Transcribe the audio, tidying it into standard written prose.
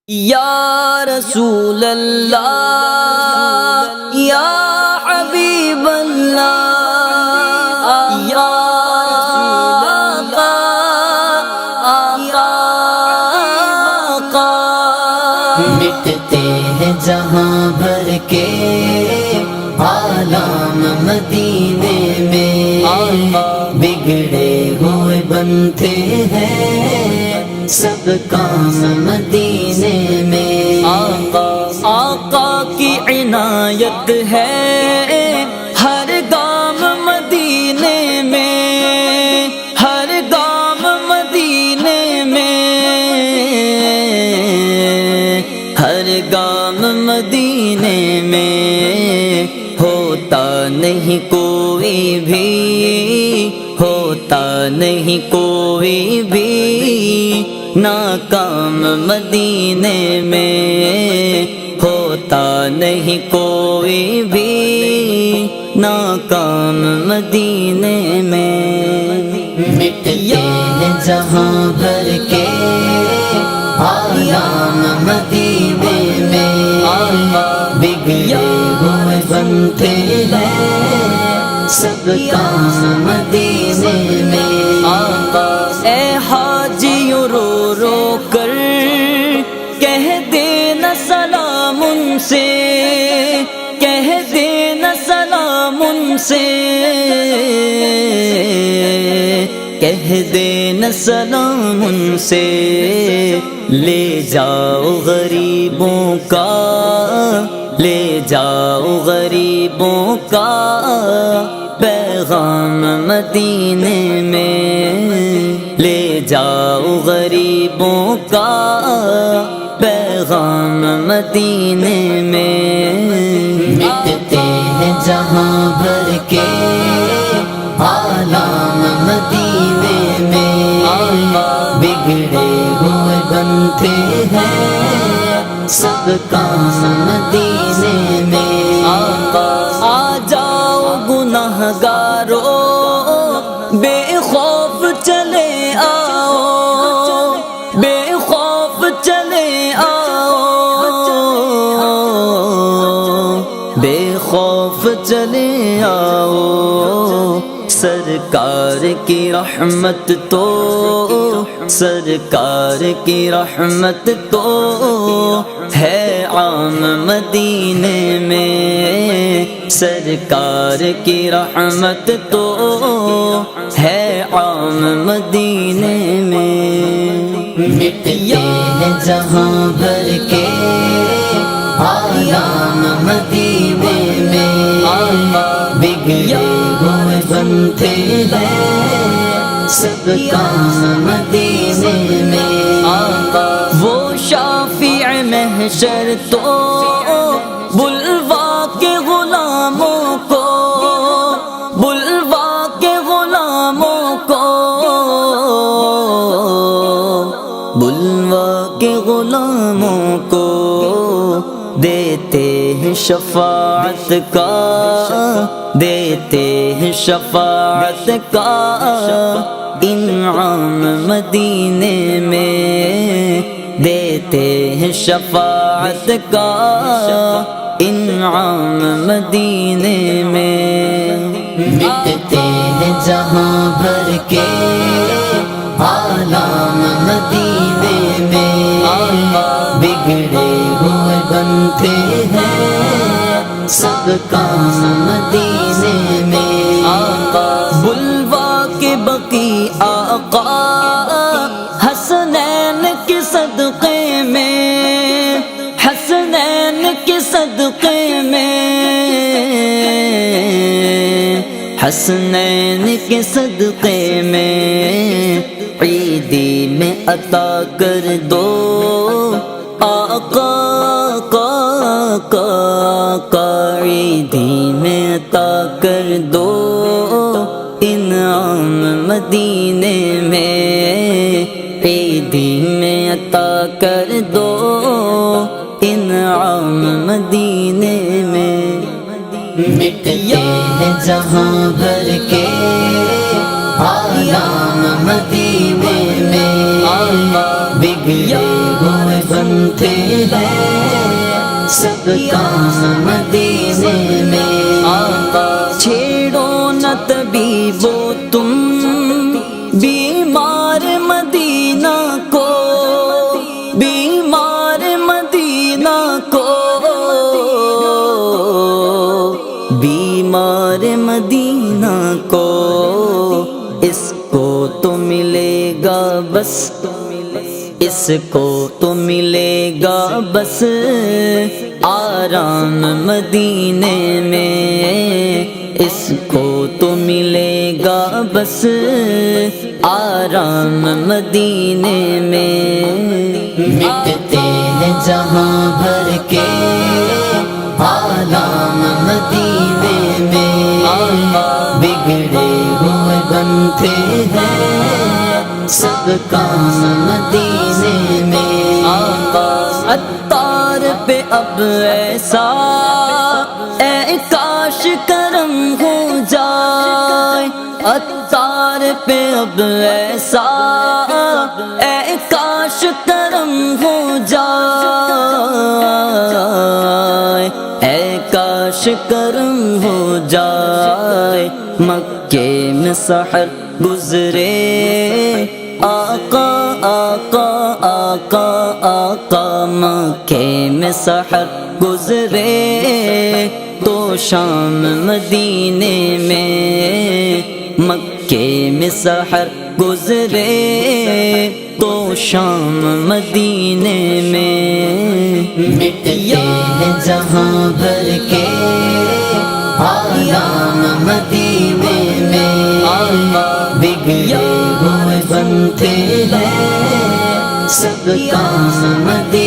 یا رسول اللہ یا حبیب اللہ یا آقا آقا مٹتے ہیں جہاں بھر کے عالم مدینے میں بگڑے ہوئے بنتے ہیں سب کام مدینے میں آقا کی عنایت ہے ہر گام مدینے میں، ہر گام مدینے میں، ہر گام مدینے میں ہوتا نہیں کوئی بھی، ہوتا نہیں کوئی بھی ناکام مدینے میں، ہوتا نہیں کوئی بھی ناکام مدینے میں۔ مٹتے ہیں جہاں بھر کے عالم مدینے میں بگڑے ہوئے بنتے ہیں سب کام مدینے میں۔ اے حاجیوں رو رو کر کہہ دینا سلام ان سے، کہہ دینا سلام ان سے، کہہ دینا سلام ان سے، لے جاؤ غریبوں کا، لے جاؤ غریبوں کا پیغام مدینے میں، لے جاؤ غریبوں کا پیغام مدینے میں۔ مٹتے ہیں جہاں بھر کے عالم مدینے میں بگڑے ہوئے بنتے ہیں سب کام مدینے میں۔ آ جاؤ گناہ گارو بے خوف چلے آؤ، بے خوف چلے آؤ، بے خوف چلے آؤ، سرکار کی رحمت تو، سرکار کی رحمت تو ہے عام مدینے میں، سرکار کی رحمت تو ہے عام مدینے میں۔ مٹتے ہیں جہاں بھر کے عالم مدینے میں بگڑے ہوئے بنتے ہیں سب کام مدینے میں۔ وہ شافع محشر تو بلوا کے غلاموں کو، بلوا کے غلاموں کو، بلوا کے غلاموں کو دیتے ہیں شفاعت کا، دیتے ہیں شفاعت کا انعام مدینے میں، دیتے ہیں شفاعت کا انعام مدینے میں۔ مٹتے ہیں جہاں بھر کے عالم مدینے میں بگڑے ہوئے بنتے ہیں سب کام مدینے میں۔ بلوا کے بقی آقا حسنین کے صدقے میں، حسنین کے صدقے میں، حسنین کے صدقے میں عیدی میں عطا کر دو آقا کا عیدی میں عطا کر دو انعام مدینے میں، عیدی میں عطا کر دو انعام مدینے میں۔ مٹتے ہیں جہاں بھر کے عالم مدینے میں بگڑے ہوئے بن بنتے ہیں سب کام مدینے میں آقا چھیڑو نہ طبیبو تم بیمار مدینہ کو، بیمار مدینہ کو، بیمار مدینہ کو، اس کو تو ملے گا بس، اس کو تو ملے گا بس آرام مدینے میں، اس کو تو ملے گا بس آرام مدینے میں۔ مٹتے ہیں جہاں بھر کے عالم مدینے میں بگڑے ہوئے بنتے ہیں سب کام مدینے میں آقا عطار پہ اب ایسا اے کاش کرم ہو جائے، عطار پہ اب ایسا اے کاش کرم ہو جائے، اے کاش کرم ہو جائے، مکے میں سحر گزرے آقا آقا آقا آقا، مکے میں سحر گزرے تو شام مدینے میں، مکے میں سحر گزرے تو شام مدینے میں، مٹتے ہیں جہاں بھر کے عالم مدینے میں بگڑے ہوئے بنتے ہیں سب کام مدینے